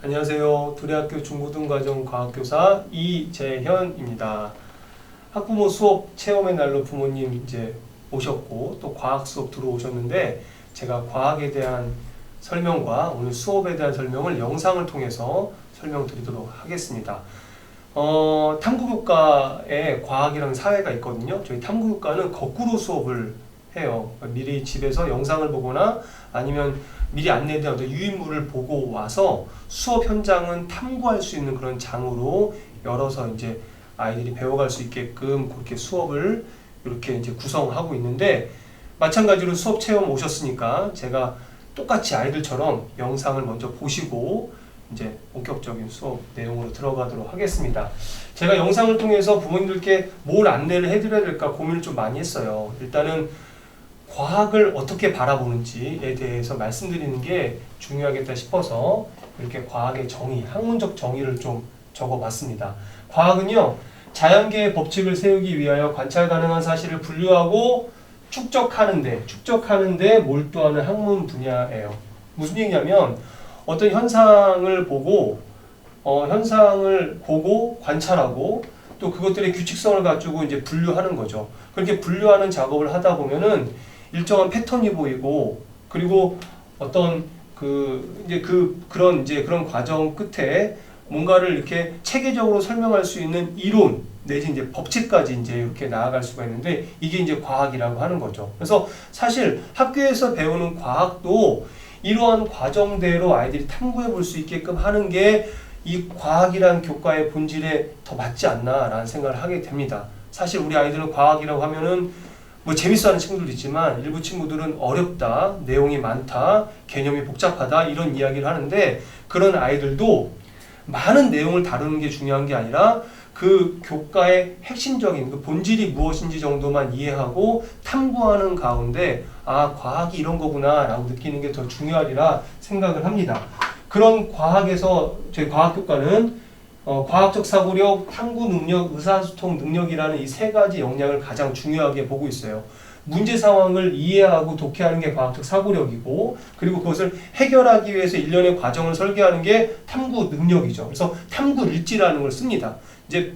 안녕하세요. 두레학교 중고등과정 과학교사 이재현입니다. 학부모 수업 체험의 날로 부모님 이제 오셨고 또 과학 수업 들어오셨는데 제가 과학에 대한 설명과 오늘 수업에 대한 설명을 영상을 통해서 설명드리도록 하겠습니다. 탐구교과에 과학이랑 사회가 있거든요. 저희 탐구교과는 거꾸로 수업을 해요. 미리 집에서 영상을 보거나 아니면 미리 안내된 어떤 유인물을 보고 와서 수업 현장은 탐구할 수 있는 그런 장으로 열어서 이제 아이들이 배워갈 수 있게끔 그렇게 수업을 이렇게 이제 구성하고 있는데, 마찬가지로 수업 체험 오셨으니까 제가 똑같이 아이들처럼 영상을 먼저 보시고 이제 본격적인 수업 내용으로 들어가도록 하겠습니다. 제가 영상을 통해서 부모님들께 뭘 안내를 해드려야 될까 고민을 좀 많이 했어요. 일단은 과학을 어떻게 바라보는지에 대해서 말씀드리는 게 중요하겠다 싶어서 이렇게 과학의 정의, 학문적 정의를 좀 적어봤습니다. 과학은요, 자연계의 법칙을 세우기 위하여 관찰 가능한 사실을 분류하고 축적하는데 몰두하는 학문 분야예요. 무슨 얘기냐면 어떤 현상을 보고 관찰하고 또 그것들의 규칙성을 가지고 이제 분류하는 거죠. 그렇게 분류하는 작업을 하다 보면은 일정한 패턴이 보이고, 그리고 어떤 그런 과정 끝에 뭔가를 이렇게 체계적으로 설명할 수 있는 이론 내지 이제 법칙까지 이제 이렇게 나아갈 수가 있는데, 이게 이제 과학이라고 하는 거죠. 그래서 사실 학교에서 배우는 과학도 이러한 과정대로 아이들이 탐구해 볼 수 있게끔 하는 게 이 과학이란 교과의 본질에 더 맞지 않나라는 생각을 하게 됩니다. 사실 우리 아이들은 과학이라고 하면은 뭐 재밌어하는 친구들도 있지만 일부 친구들은 어렵다, 내용이 많다, 개념이 복잡하다 이런 이야기를 하는데, 그런 아이들도 많은 내용을 다루는 게 중요한 게 아니라 그 교과의 핵심적인 그 본질이 무엇인지 정도만 이해하고 탐구하는 가운데 과학이 이런 거구나 라고 느끼는 게 더 중요하리라 생각을 합니다. 그런 과학에서 저희 과학교과는 과학적 사고력, 탐구 능력, 의사소통 능력이라는 이 세 가지 역량을 가장 중요하게 보고 있어요. 문제 상황을 이해하고 독해하는 게 과학적 사고력이고, 그리고 그것을 해결하기 위해서 일련의 과정을 설계하는 게 탐구 능력이죠. 그래서 탐구 일지라는 걸 씁니다. 이제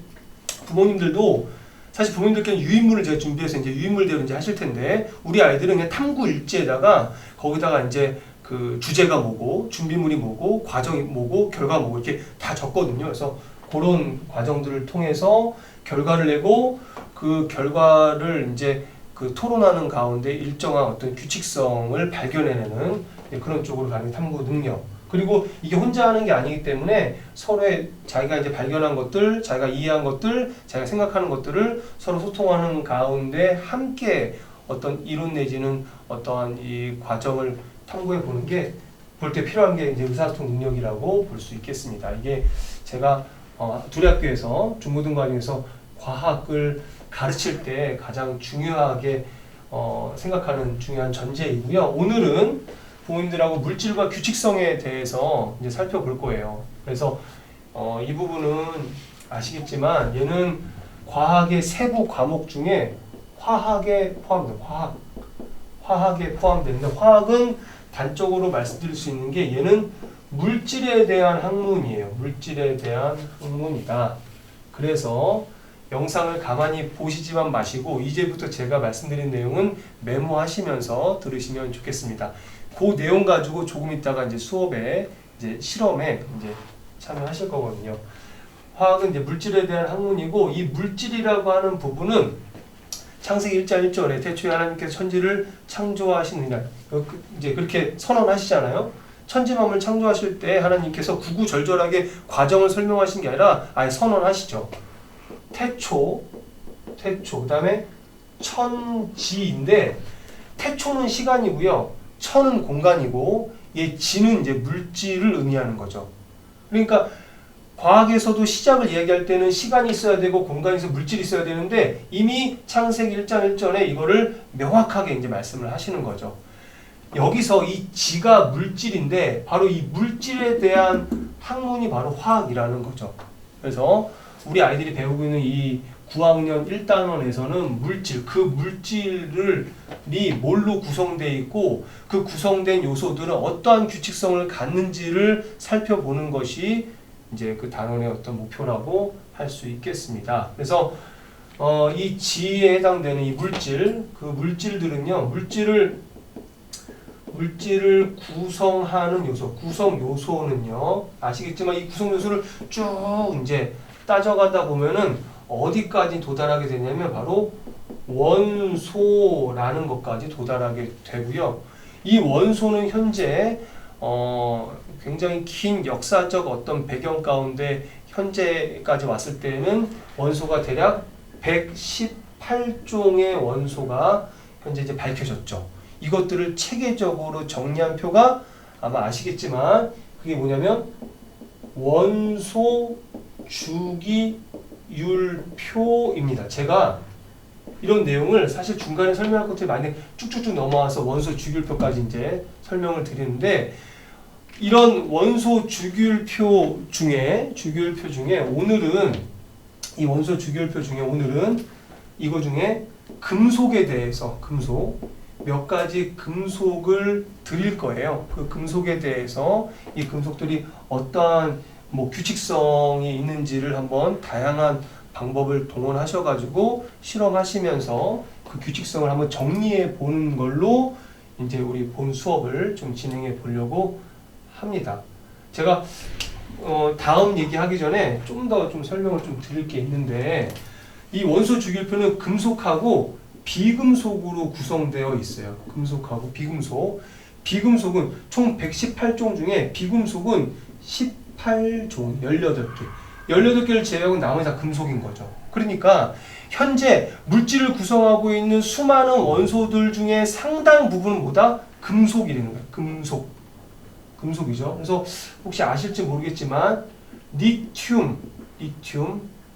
부모님들도 사실 부모님들께는 유인물을 제가 준비해서 이제 유인물대로 이제 하실 텐데, 우리 아이들은 그냥 탐구 일지에다가 거기다가 이제 그 주제가 뭐고, 준비물이 뭐고, 과정이 뭐고, 결과 뭐고 이렇게 다 적거든요. 그래서 그런 과정들을 통해서 결과를 내고, 그 결과를 이제 그 토론하는 가운데 일정한 어떤 규칙성을 발견해내는 그런 쪽으로 가는 탐구 능력. 그리고 이게 혼자 하는 게 아니기 때문에 서로의 자기가 이제 발견한 것들, 자기가 이해한 것들, 자기가 생각하는 것들을 서로 소통하는 가운데 함께 어떤 이론 내지는 어떠한 이 과정을 탐구해 보는 게 볼 때 필요한 게 이제 의사소통 능력이라고 볼 수 있겠습니다. 이게 제가 두레학교에서 중고등과정에서 과학을 가르칠 때 가장 중요하게 생각하는 중요한 전제이고요. 오늘은 부모님들하고 물질과 규칙성에 대해서 이제 살펴볼 거예요. 그래서 이 부분은 아시겠지만 얘는 과학의 세부 과목 중에 화학에 포함됩니다. 화학에 포함되는데, 화학은 단적으로 말씀드릴 수 있는 게 얘는 물질에 대한 학문이에요. 물질에 대한 학문이다. 그래서 영상을 가만히 보시지만 마시고 이제부터 제가 말씀드린 내용은 메모하시면서 들으시면 좋겠습니다. 그 내용 가지고 조금 있다가 이제 수업에 이제 실험에 이제 참여하실 거거든요. 화학은 이제 물질에 대한 학문이고, 이 물질이라고 하는 부분은 창세기 1장 1절에 태초에 하나님께서 천지를 창조하시느냐 이제 그렇게 선언하시잖아요. 천지만물 창조하실 때 하나님께서 구구절절하게 과정을 설명하신 게 아니라 아예 선언하시죠. 태초 그 다음에 천지인데, 태초는 시간이고요, 천은 공간이고, 지는 이제 물질을 의미하는 거죠. 그러니까 과학에서도 시작을 이야기할 때는 시간이 있어야 되고 공간이 있어 물질이 있어야 되는데, 이미 창세기 1장 1절에 이거를 명확하게 이제 말씀을 하시는 거죠. 여기서 이 지가 물질인데 바로 이 물질에 대한 학문이 바로 화학이라는 거죠. 그래서 우리 아이들이 배우고 있는 이 9학년 1단원에서는 물질, 그 물질이 뭘로 구성되어 있고 그 구성된 요소들은 어떠한 규칙성을 갖는지를 살펴보는 것이 이제 그 단원의 어떤 목표라고 할 수 있겠습니다. 그래서 이 지에 해당되는 이 물질, 그 물질들은요, 물질을 구성하는 요소, 구성 요소는요, 아시겠지만 이 구성 요소를 쭉 이제 따져가다 보면은 어디까지 도달하게 되냐면 바로 원소라는 것까지 도달하게 되고요. 이 원소는 현재 굉장히 긴 역사적 어떤 배경 가운데 현재까지 왔을 때는 원소가 대략 118종의 원소가 현재 이제 밝혀졌죠. 이것들을 체계적으로 정리한 표가 아마 아시겠지만 그게 뭐냐면 원소 주기율표입니다. 제가 이런 내용을 사실 중간에 설명할 것들이 많이 쭉쭉쭉 넘어와서 원소 주기율표까지 이제 설명을 드리는데 이런 원소 주기율표 중에 오늘은 이 원소 주기율표 중에 오늘은 이거 중에 금속에 대해서 몇 가지 금속을 드릴 거예요. 그 금속에 대해서 이 금속들이 어떠한 뭐 규칙성이 있는지를 한번 다양한 방법을 동원하셔가지고 실험하시면서 그 규칙성을 한번 정리해 보는 걸로 이제 우리 본 수업을 좀 진행해 보려고 합니다. 제가 다음 얘기하기 전에 좀 더 좀 설명을 좀 드릴 게 있는데 이 원소 주기율표는 금속하고 비금속으로 구성되어 있어요. 금속하고 비금속. 비금속은 총 118종 중에 비금속은 18종, 18개. 18개를 제외하고 나머지 다 금속인 거죠. 그러니까 현재 물질을 구성하고 있는 수많은 원소들 중에 상당 부분은 뭐다? 금속이라는 거예요. 금속이죠. 그래서 혹시 아실지 모르겠지만 리튬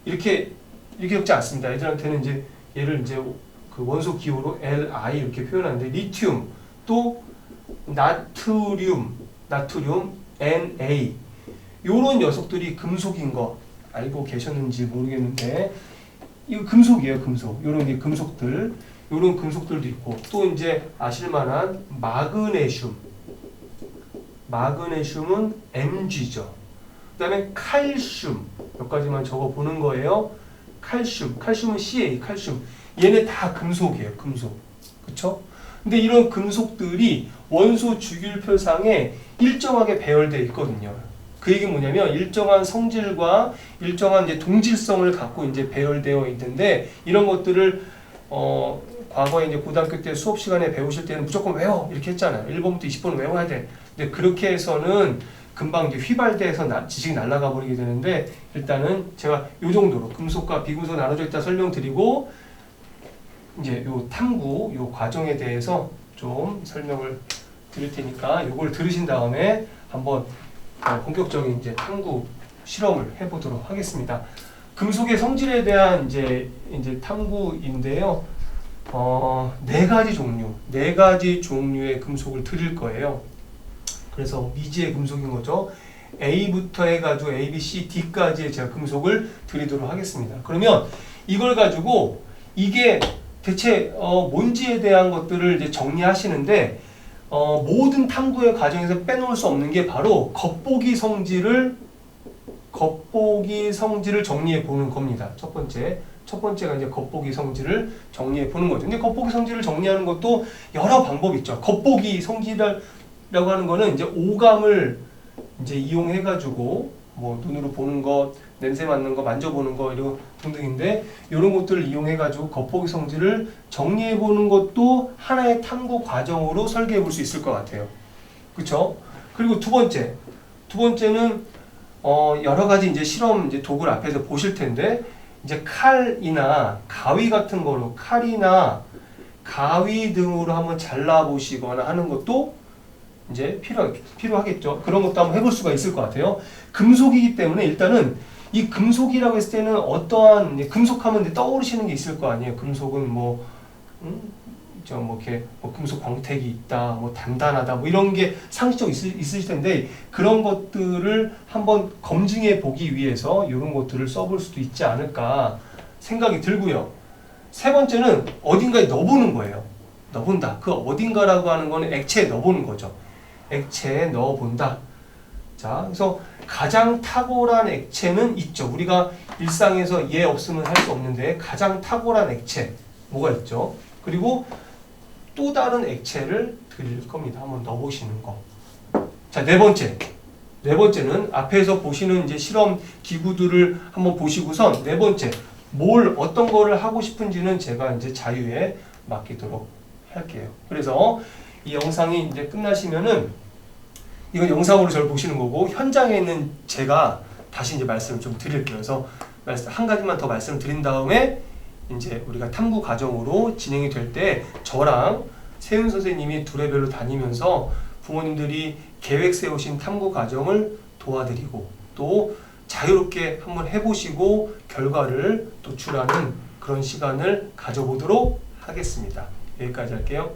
이렇게 적지 않습니다. 애들한테는 이제 얘를 이제 그 원소 기호로 Li 이렇게 표현하는데 리튬 또 나트륨 Na 요런 녀석들이 금속인 거 알고 계셨는지 모르겠는데 이거 금속이에요. 금속. 요런 게 금속들. 요런 금속들도 있고 또 이제 아실만한 마그네슘은 Mg죠. 그 다음에 칼슘 몇 가지만 적어 보는 거예요. 칼슘은 Ca, 칼슘. 얘네 다 금속이에요. 금속. 그쵸? 근데 이런 금속들이 원소 주기율표상에 일정하게 배열되어 있거든요. 그 얘기는 뭐냐면 일정한 성질과 일정한 이제 동질성을 갖고 이제 배열되어 있는데 이런 것들을 과거에 이제 고등학교 때 수업 시간에 배우실 때는 무조건 외워 이렇게 했잖아요. 1번부터 20번은 외워야 돼. 근데 그렇게 해서는 금방 이제 휘발돼서 지식이 날아가 버리게 되는데 일단은 제가 요 정도로 금속과 비금속 나눠져 있다 설명드리고 이제 요 탐구 요 과정에 대해서 좀 설명을 드릴 테니까 요걸 들으신 다음에 한번 본격적인 이제 탐구 실험을 해보도록 하겠습니다. 금속의 성질에 대한 이제 탐구인데요. 네 가지 종류의 금속을 드릴 거예요. 그래서 미지의 금속인 거죠. A부터 해가지고 A, B, C, D까지의 제가 금속을 드리도록 하겠습니다. 그러면 이걸 가지고 이게 대체 뭔지에 대한 것들을 이제 정리하시는데 모든 탐구의 과정에서 빼놓을 수 없는 게 바로 겉보기 성질을 정리해 보는 겁니다. 첫 번째가 이제 겉보기 성질을 정리해 보는 거죠. 근데 겉보기 성질을 정리하는 것도 여러 방법이 있죠. 겉보기 성질이라고 하는 거는 이제 오감을 이제 이용해 가지고 뭐 눈으로 보는 것, 냄새 맡는 거, 만져보는 거 이런 등등인데 이런 것들을 이용해 가지고 겉보기 성질을 정리해 보는 것도 하나의 탐구 과정으로 설계해 볼 수 있을 것 같아요. 그렇죠? 그리고 두 번째는 여러 가지 이제 실험 이제 도구를 앞에서 보실 텐데 이제 칼이나 가위 같은 거로 칼이나 가위 등으로 한번 잘라 보시거나 하는 것도 이제 필요하겠죠. 그런 것도 한번 해볼 수가 있을 것 같아요. 금속이기 때문에 일단은 이 금속이라고 했을 때는 어떠한 금속하면 이제 떠오르시는 게 있을 거 아니에요. 금속은 이렇게 금속 광택이 있다, 뭐 단단하다, 뭐 이런 게 상식적으로 있으실 텐데 그런 것들을 한번 검증해 보기 위해서 이런 것들을 써볼 수도 있지 않을까 생각이 들고요. 세 번째는 어딘가에 넣어보는 거예요. 넣어본다. 그 어딘가라고 하는 거는 액체에 넣어보는 거죠. 액체에 넣어본다. 자, 그래서 가장 탁월한 액체는 있죠. 우리가 일상에서 얘 없으면 할 수 없는데 가장 탁월한 액체 뭐가 있죠? 그리고 또 다른 액체를 드릴 겁니다. 한번 넣어보시는 거. 자, 네 번째는 앞에서 보시는 이제 실험 기구들을 한번 보시고선 네 번째 어떤 거를 하고 싶은지는 제가 이제 자유에 맡기도록 할게요. 그래서 이 영상이 이제 끝나시면은 이건 영상으로 저를 보시는 거고 현장에 있는 제가 다시 이제 말씀을 좀 드릴게요. 그래서 한 가지만 더 말씀드린 다음에 이제 우리가 탐구 과정으로 진행이 될 때 저랑 세훈 선생님이 두레별로 다니면서 부모님들이 계획 세우신 탐구 과정을 도와드리고 또 자유롭게 한번 해보시고 결과를 도출하는 그런 시간을 가져보도록 하겠습니다. 여기까지 할게요.